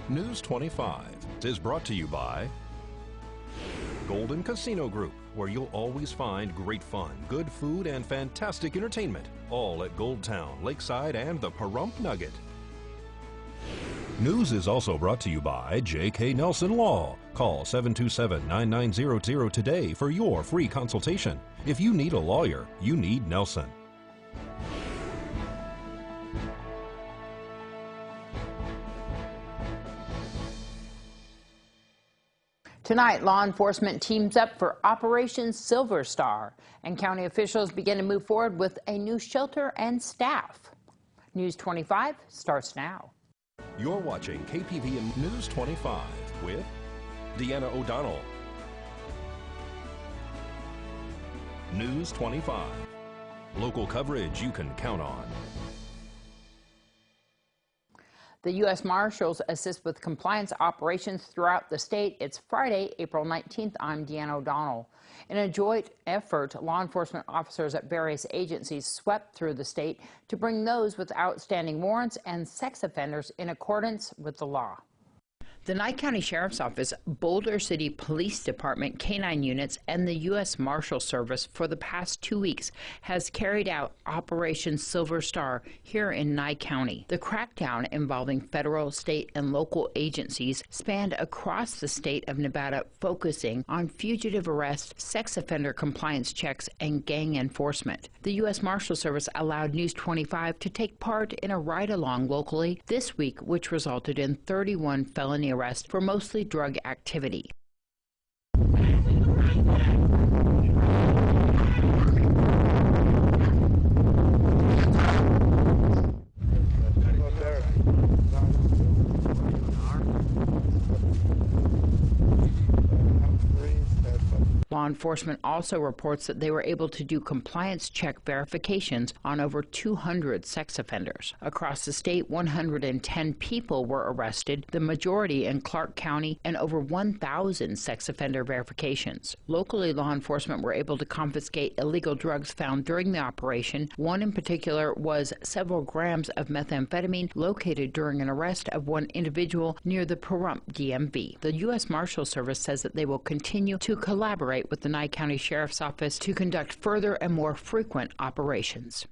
News 25 is brought to you by Golden Casino Group, where you'll always find great fun, good food, and fantastic entertainment, all at Gold Town, Lakeside, and the Pahrump Nugget. News is also brought to you by J.K. Nelson Law. Call 727-9900 today for your free consultation. If you need a lawyer, you need Nelson. Tonight, law enforcement teams up for Operation Silver Star, and county officials begin to move forward with a new shelter and staff. News 25 starts now. You're watching KPVM News 25 with Deanna O'Donnell. News 25. Local coverage you can count on. The U.S. Marshals assist with compliance operations throughout the state. It's Friday, April 19th. I'm Deanna O'Donnell. In a joint effort, law enforcement officers at various agencies swept through the state to bring those with outstanding warrants and sex offenders in accordance with the law. The Nye County Sheriff's Office, Boulder City Police Department K-9 units, and the U.S. Marshal Service for the past 2 weeks has carried out Operation Silver Star here in Nye County. The crackdown involving federal, state, and local agencies spanned across the state of Nevada, focusing on fugitive arrest, sex offender compliance checks, and gang enforcement. The U.S. Marshal Service allowed News 25 to take part in a ride-along locally this week, which resulted in 31 felony arrest for mostly drug activity. Law enforcement also reports that they were able to do compliance check verifications on over 200 sex offenders. Across the state, 110 people were arrested, the majority in Clark County, and over 1,000 sex offender verifications. Locally, law enforcement were able to confiscate illegal drugs found during the operation. One in particular was several grams of methamphetamine located during an arrest of one individual near the Pahrump DMV. The U.S. Marshal Service says that they will continue to collaborate with the Nye County Sheriff's Office to conduct further and more frequent operations.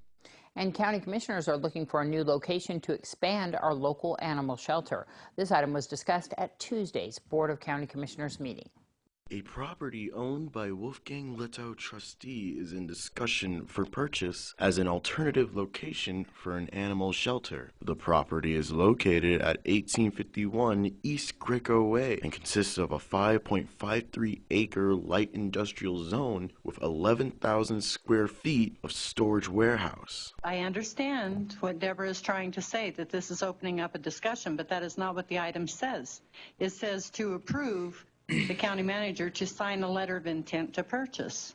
And county commissioners are looking for a new location to expand our local animal shelter. This item was discussed at Tuesday's Board of County Commissioners meeting. A property owned by Wolfgang Littau trustee is in discussion for purchase as an alternative location for an animal shelter. The property is located at 1851 East Greco Way and consists of a 5.53 acre light industrial zone with 11,000 square feet of storage warehouse. I understand what Deborah is trying to say, that this is opening up a discussion, but that is not what the item says. It says to approve the county manager to sign a letter of intent to purchase.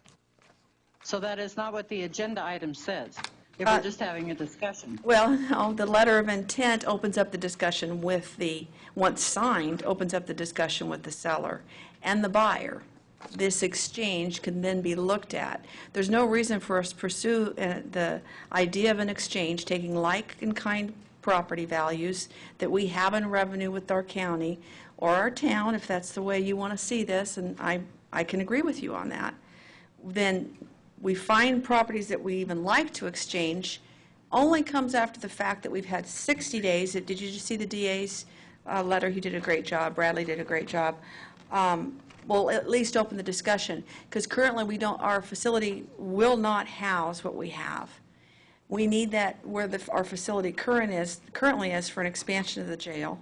So that is not what the agenda item says. If we're just having a discussion. Well, no, the letter of intent opens up the discussion with the, once signed, opens up the discussion with the seller and the buyer. This exchange can then be looked at. There's no reason for us to pursue the idea of an exchange, taking like and kind property values that we have in revenue with our county or our town, if that's the way you want to see this, and I can agree with you on that. Then we find properties that we even like to exchange only comes after the fact that we've had 60 days. Did you just see the DA's letter? He did a great job. Bradley did a great job. We'll at least open the discussion, because currently we don't, our facility will not house what we have. We need that where our facility currently is for an expansion of the jail.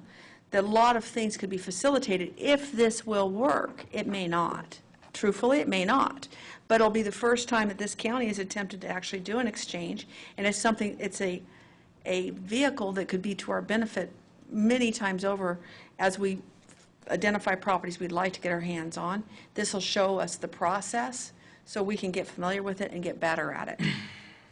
That a lot of things could be facilitated if this will work. It may not. Truthfully, it may not. But it'll be the first time that this county has attempted to actually do an exchange, and it's something, it's a vehicle that could be to our benefit many times over as we identify properties we'd like to get our hands on. This will show us the process so we can get familiar with it and get better at it.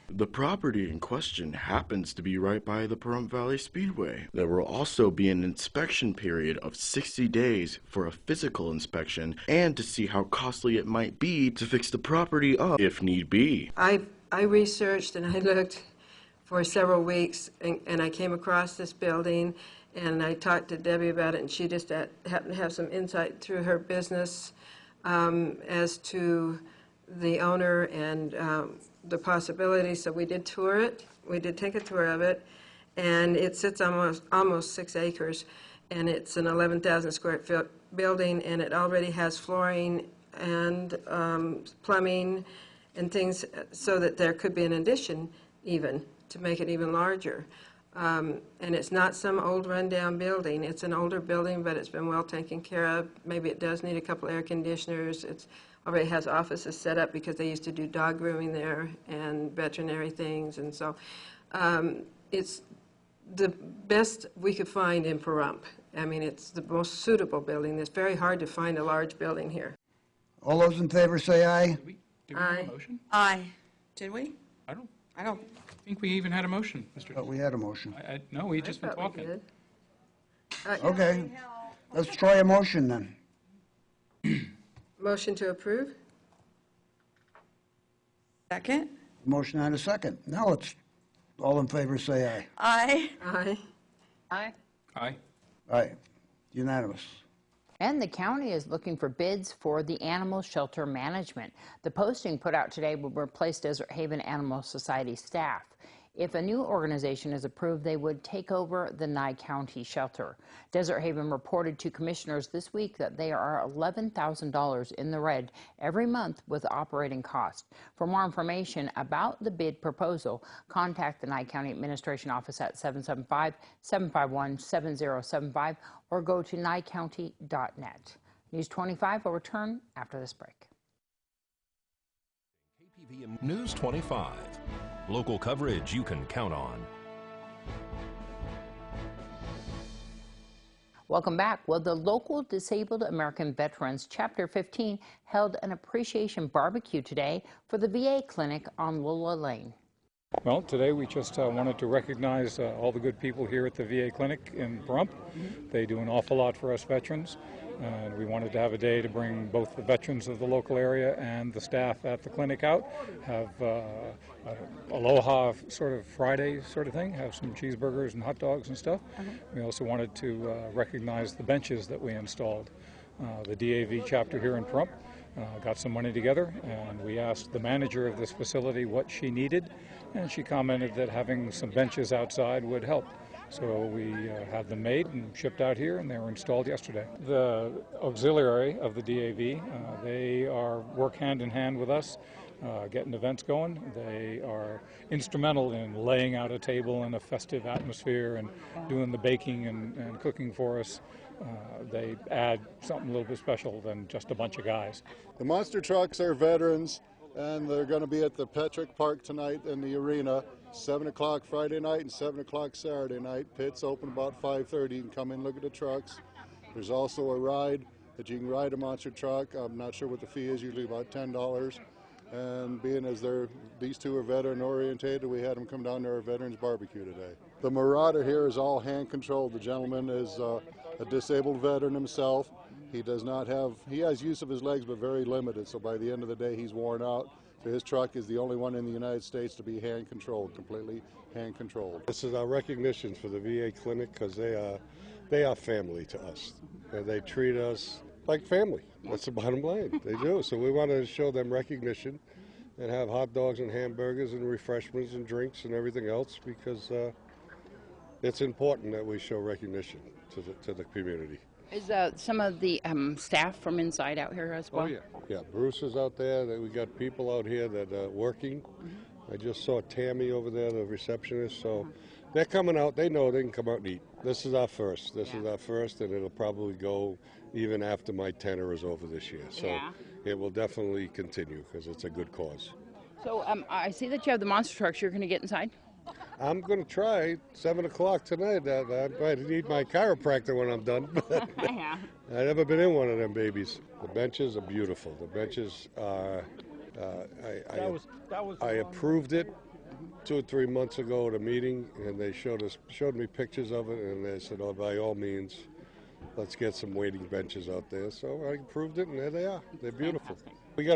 The property in question happens to be right by the Pahrump Valley Speedway. There will also be an inspection period of 60 days for a physical inspection and to see how costly it might be to fix the property up if need be. I researched and I looked for several weeks and I came across this building, And I talked to Debbie about it, and she just happened to have some insight through her business as to the owner and the possibilities. So we did tour it. We did take a tour of it, and it sits almost 6 acres, and it's an 11,000 square foot building, and it already has flooring and plumbing and things, so that there could be an addition even to make it even larger. And it's not some old rundown building. It's an older building, but it's been well taken care of. Maybe it does need a couple air conditioners. It's already has offices set up because they used to do dog grooming there and veterinary things. And so it's the best we could find in Pahrump. I mean, it's the most suitable building. It's very hard to find a large building here. All those in favor say aye. Did we have a motion? Aye. Did we? I don't I don't. think we even had a motion, Mr. But we had a motion. No, we just been I thought we talking. did. Okay, let's try a motion then. Motion to approve? Second? Motion and a second. Now let's, all in favor say aye. Aye. Aye. Aye. Aye. Aye, unanimous. And the county is looking for bids for the animal shelter management. The posting put out today will replace Desert Haven Animal Society staff. If a new organization is approved, they would take over the Nye County shelter. Desert Haven reported to commissioners this week that they are $11,000 in the red every month with operating costs. For more information about the bid proposal, contact the Nye County Administration Office at 775-751-7075 or go to nyecounty.net. News 25 will return after this break. KPVM News 25. Local coverage you can count on. Welcome back. Well, the local Disabled American Veterans Chapter 15 held an appreciation barbecue today for the VA clinic on Lula Lane. Well, today we just wanted to recognize all the good people here at the VA clinic in Pahrump. They do an awful lot for us veterans, and we wanted to have a day to bring both the veterans of the local area and the staff at the clinic out, have Aloha sort of Friday sort of thing, have some cheeseburgers and hot dogs and stuff. We also wanted to recognize the benches that we installed. The DAV chapter here in Pahrump got some money together, and we asked the manager of this facility what she needed, and she commented that having some benches outside would help. So we had them made and shipped out here, and they were installed yesterday. The auxiliary of the DAV, they work hand in hand with us, getting events going. They are instrumental in laying out a table in a festive atmosphere and doing the baking and cooking for us. They add something a little bit special than just a bunch of guys. The monster trucks are veterans, and they're going to be at the Petrick Park tonight in the arena, 7 o'clock Friday night and 7 o'clock Saturday night. Pits open about 5:30. You can come in and look at the trucks. There's also a ride that you can ride a monster truck. I'm not sure what the fee is, usually about $10. And being as these two are veteran orientated, we had them come down to our Veterans Barbecue today. The Marauder here is all hand controlled. The gentleman is a disabled veteran himself. He has use of his legs, but very limited, so by the end of the day he's worn out. So his truck is the only one in the United States to be hand controlled, completely hand controlled. This is our recognition for the VA clinic, because they are family to us. And they treat us like family. That's the bottom line. They do. So we want to show them recognition and have hot dogs and hamburgers and refreshments and drinks and everything else, because it's important that we show recognition to the community. Is some of the staff from inside out here as well? Oh, yeah. Yeah, Bruce is out there. We got people out here that are working. I just saw Tammy over there, the receptionist. So they're coming out. They know they can come out and eat. This is our first. This is our first, and it'll probably go even after my tenure is over this year. So it will definitely continue, because it's a good cause. So I see that you have the monster trucks. You're going to get inside? I'm going to try 7 o'clock tonight. I might need my chiropractor when I'm done. Yeah. I've never been in one of them babies. The benches are beautiful. The benches are, I approved it 2 or 3 months ago at a meeting, and they showed me pictures of it, and they said, oh, by all means, let's get some waiting benches out there. So I approved it, and there they are. They're beautiful. We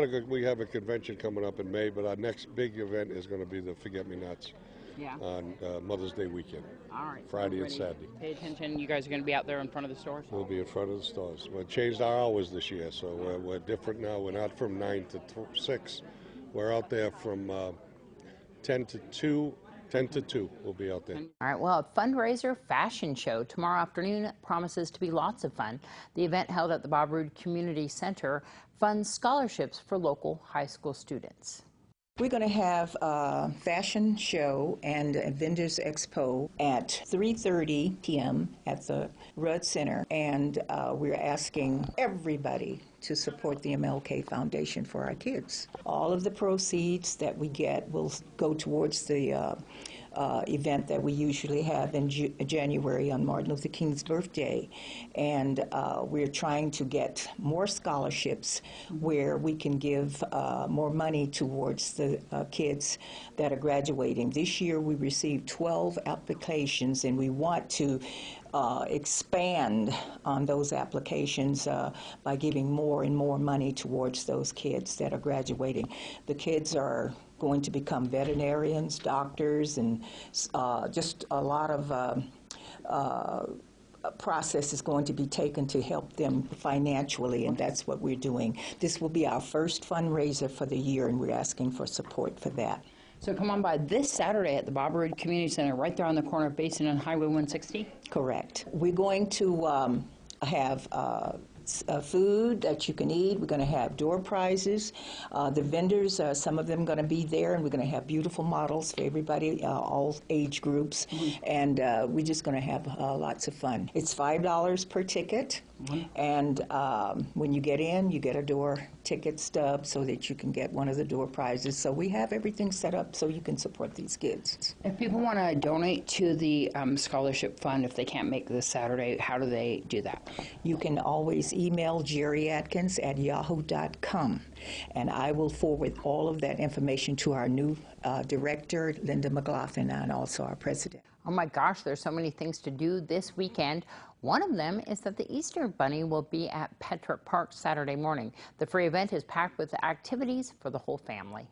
have a convention coming up in May, but our next big event is going to be the Forget Me Nots. on Mother's Day weekend. All right. Friday and Everybody Saturday. Pay attention. You guys are going to be out there in front of the stores? We'll be in front of the stores. We changed our hours this year, so we're different now. We're not from 9 to 6. We're out there from 10 to 2. 10 to 2, we'll be out there. All right, well, a fundraiser fashion show tomorrow afternoon promises to be lots of fun. The event held at the Bob Roode Community Center funds scholarships for local high school students. We're going to have a fashion show and a vendors expo at 3:30 p.m. at the Rudd Center, and we're asking everybody to support the MLK Foundation for our kids. All of the proceeds that we get will go towards the event that we usually have in January on Martin Luther King's birthday. And we're trying to get more scholarships where we can give more money towards the kids that are graduating. This year we received 12 applications, and we want to expand on those applications by giving more and more money towards those kids that are graduating. The kids are going to become veterinarians, doctors, and just a lot of process is going to be taken to help them financially, and that's what we're doing. This will be our first fundraiser for the year, and we're asking for support for that. So come on by this Saturday at the Bob Roode Community Center, right there on the corner of Basin and Highway 160? Correct. We're going to have food that you can eat. We're going to have door prizes. The vendors, some of them are going to be there, and we're going to have beautiful models for everybody, all age groups, and we're just going to have lots of fun. It's $5 per ticket, and when you get in, you get a door ticket stub so that you can get one of the door prizes. So we have everything set up so you can support these kids. If people want to donate to the scholarship fund, if they can't make this Saturday, how do they do that? You can always email jerryatkins@yahoo.com, and I will forward all of that information to our new director, Linda McLaughlin, and also our president. Oh my gosh, there's so many things to do this weekend. One of them is that the Easter Bunny will be at Petrick Park Saturday morning. The free event is packed with activities for the whole family.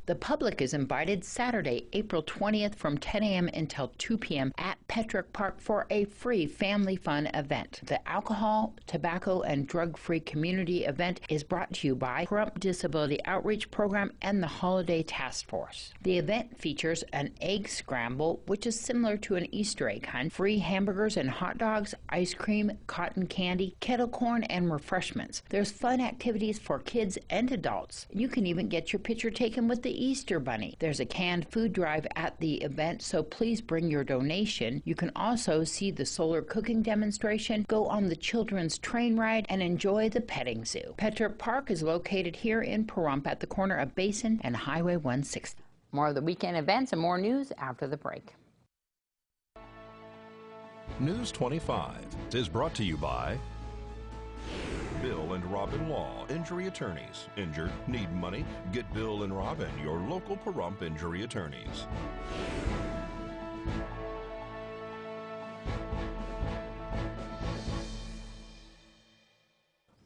The public is invited Saturday, April 20th from 10 a.m. until 2 p.m. at Petrick Park for a free family fun event. The alcohol, tobacco, and drug-free community event is brought to you by Pahrump Disability Outreach Program and the Holiday Task Force. The event features an egg scramble, which is similar to an Easter egg hunt, free hamburgers and hot dogs, ice cream, cotton candy, kettle corn, and refreshments. There's fun activities for kids and adults. You can even get your picture taken with the Easter Bunny. There's a canned food drive at the event, so please bring your donation. You can also see the solar cooking demonstration, go on the children's train ride, and enjoy the petting zoo. Petrick Park is located here in Pahrump at the corner of Basin and Highway 160. More of the weekend events and more news after the break. News 25 is brought to you by Bill and Robin Law, injury attorneys. Injured, need money? Get Bill and Robin, your local Pahrump injury attorneys.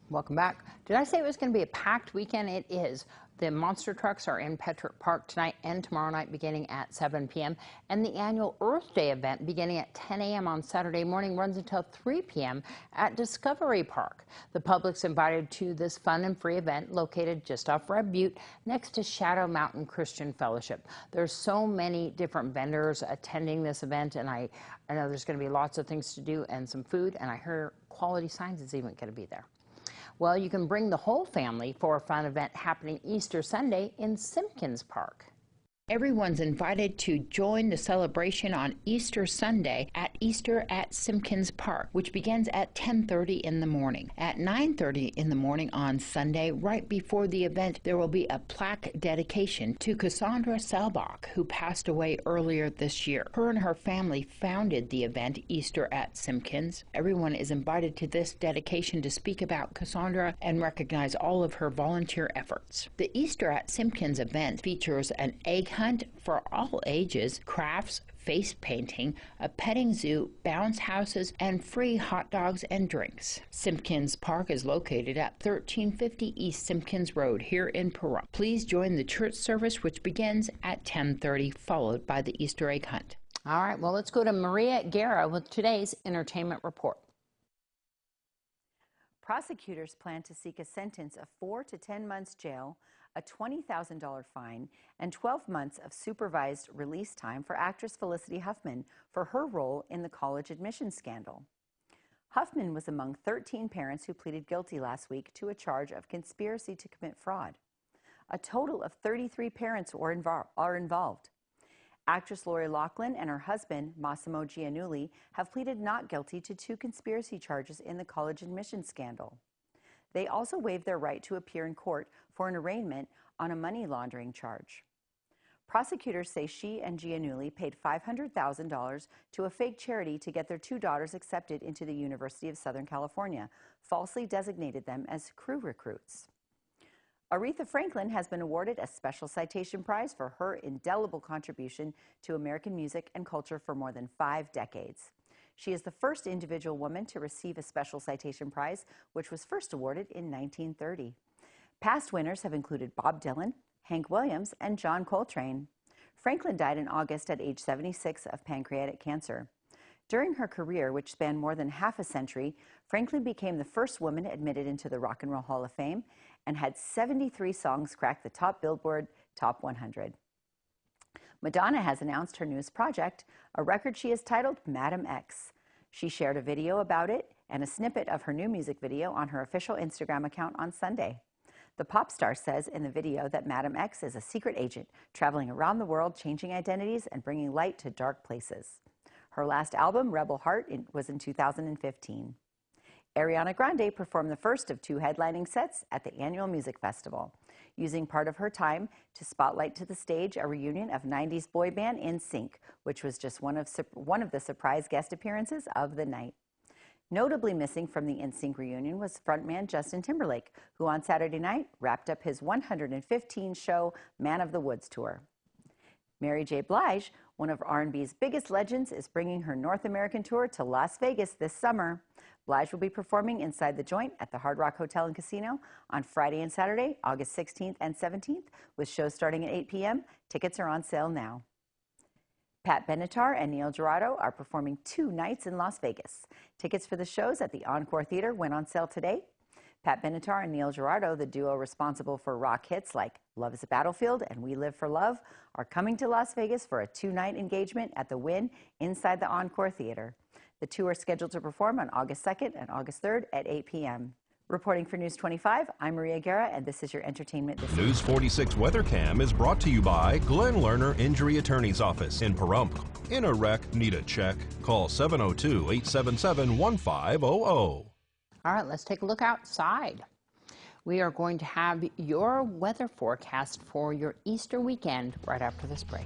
Welcome back. Did I say it was going to be a packed weekend? It is. The monster trucks are in Petrick Park tonight and tomorrow night beginning at 7 p.m. And the annual Earth Day event beginning at 10 a.m. on Saturday morning runs until 3 p.m. at Discovery Park. The public's invited to this fun and free event located just off Red Butte next to Shadow Mountain Christian Fellowship. There's so many different vendors attending this event, and I know there's going to be lots of things to do and some food, and I hear Quality Signs is even going to be there. Well, you can bring the whole family for a fun event happening Easter Sunday in Simpkins Park. Everyone's invited to join the celebration on Easter Sunday at Easter at Simpkins Park, which begins at 10:30 in the morning. At 9:30 in the morning on Sunday, right before the event, there will be a plaque dedication to Cassandra Selbach, who passed away earlier this year. Her and her family founded the event Easter at Simpkins. Everyone is invited to this dedication to speak about Cassandra and recognize all of her volunteer efforts. The Easter at Simpkins event features an egg hunt for all ages, crafts, face painting, a petting zoo, bounce houses, and free hot dogs and drinks. Simpkins Park is located at 1350 East Simpkins Road here in Pahrump. Please join the church service, which begins at 10:30, followed by the Easter egg hunt. All right, well, let's go to Maria Guerra with today's entertainment report. Prosecutors plan to seek a sentence of 4 to 10 months jail, a $20,000 fine, and 12 months of supervised release time for actress Felicity Huffman for her role in the college admissions scandal. Huffman was among 13 parents who pleaded guilty last week to a charge of conspiracy to commit fraud. A total of 33 parents are involved. Actress Lori Loughlin and her husband, Massimo Giannulli, have pleaded not guilty to 2 conspiracy charges in the college admissions scandal. They also waived their right to appear in court for an arraignment on a money laundering charge. Prosecutors say she and Giannulli paid $500,000 to a fake charity to get their 2 daughters accepted into the University of Southern California, falsely designated them as crew recruits. Aretha Franklin has been awarded a special citation prize for her indelible contribution to American music and culture for more than 5 decades. She is the first individual woman to receive a special citation prize, which was first awarded in 1930. Past winners have included Bob Dylan, Hank Williams, and John Coltrane. Franklin died in August at age 76 of pancreatic cancer. During her career, which spanned more than half a century, Franklin became the first woman admitted into the Rock and Roll Hall of Fame and had 73 songs crack the top Billboard Top 100. Madonna has announced her newest project, a record she has titled Madam X. She shared a video about it and a snippet of her new music video on her official Instagram account on Sunday. The pop star says in the video that Madam X is a secret agent traveling around the world, changing identities and bringing light to dark places. Her last album, Rebel Heart, was in 2015. Ariana Grande performed the first of 2 headlining sets at the annual music festival, using part of her time to spotlight to the stage a reunion of 90s boy band NSYNC, which was just one of the surprise guest appearances of the night. Notably missing from the NSYNC reunion was frontman Justin Timberlake, who on Saturday night wrapped up his 115-show Man of the Woods tour. Mary J. Blige, one of R&B's biggest legends, is bringing her North American tour to Las Vegas this summer. Blige will be performing inside the Joint at the Hard Rock Hotel and Casino on Friday and Saturday, August 16th and 17th, with shows starting at 8 p.m. Tickets are on sale now. Pat Benatar and Neil Giraldo are performing 2 nights in Las Vegas. Tickets for the shows at the Encore Theater went on sale today. Pat Benatar and Neil Giraldo, the duo responsible for rock hits like Love is a Battlefield and We Live for Love, are coming to Las Vegas for a 2-night engagement at the Wynn inside the Encore Theater. The two are scheduled to perform on August 2nd and August 3rd at 8 p.m. Reporting for News 25, I'm Maria Guerra, and this is your entertainment this News 46 Weather Cam is brought to you by Glenn Lerner Injury Attorney's Office in Pahrump. In a wreck, need a check? Call 702-877-1500. All right, let's take a look outside. We are going to have your weather forecast for your Easter weekend right after this break.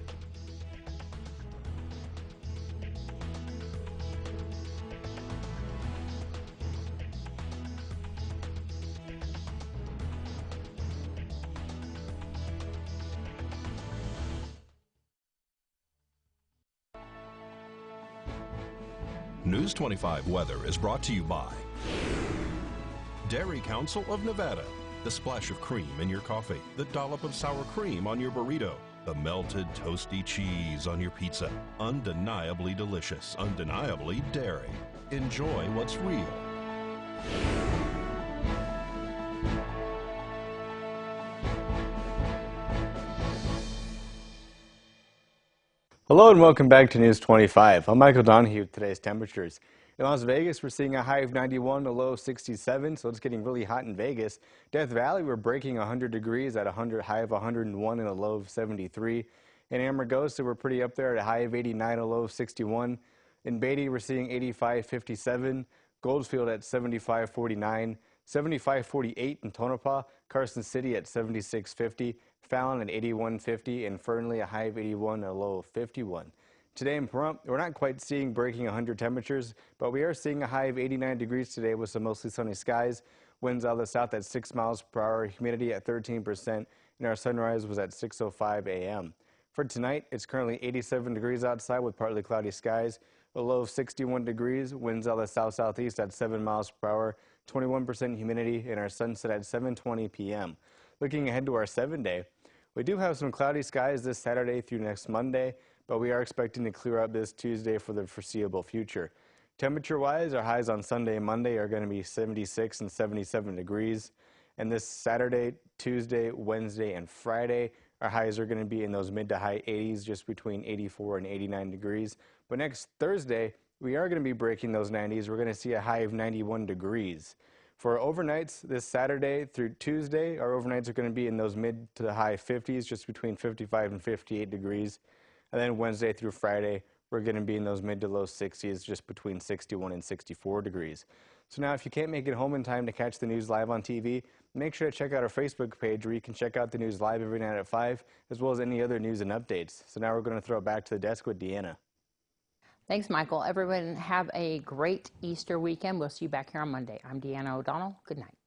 News 25 weather is brought to you by Dairy Council of Nevada. The splash of cream in your coffee, the dollop of sour cream on your burrito, the melted toasty cheese on your pizza. Undeniably delicious, undeniably dairy. Enjoy what's real. Hello and welcome back to News 25. I'm Michael Donahue with today's temperatures. In Las Vegas, we're seeing a high of 91, a low of 67, so it's getting really hot in Vegas. Death Valley, we're breaking 100 degrees at a high of 101 and a low of 73. In Amargosa, we're pretty up there at a high of 89, a low of 61. In Beatty, we're seeing 85, 57. Goldfield at 75, 49. 75, 48 in Tonopah. Carson City at 76, 50. Fallon at 81, 50. And Fernley, a high of 81, a low of 51. Today in Pahrump, we're not quite seeing breaking 100 temperatures, but we are seeing a high of 89 degrees today with some mostly sunny skies. Winds out of the south at 6 miles per hour, humidity at 13%, and our sunrise was at 6:05 a.m. For tonight, it's currently 87 degrees outside with partly cloudy skies, a low of 61 degrees, winds out of the south-southeast at 7 miles per hour, 21% humidity, and our sunset at 7:20 p.m. Looking ahead to our 7-day, we do have some cloudy skies this Saturday through next Monday, but we are expecting to clear up this Tuesday for the foreseeable future. Temperature-wise, our highs on Sunday and Monday are going to be 76 and 77 degrees. And this Saturday, Tuesday, Wednesday, and Friday, our highs are going to be in those mid to high 80s, just between 84 and 89 degrees. But next Thursday, we are going to be breaking those 90s. We're going to see a high of 91 degrees. For our overnights this Saturday through Tuesday, our overnights are going to be in those mid to the high 50s, just between 55 and 58 degrees. And then Wednesday through Friday, we're going to be in those mid to low 60s, just between 61 and 64 degrees. So now if you can't make it home in time to catch the news live on TV, make sure to check out our Facebook page where you can check out the news live every night at 5, as well as any other news and updates. So now we're going to throw it back to the desk with Deanna. Thanks, Michael. Everyone have a great Easter weekend. We'll see you back here on Monday. I'm Deanna O'Donnell. Good night.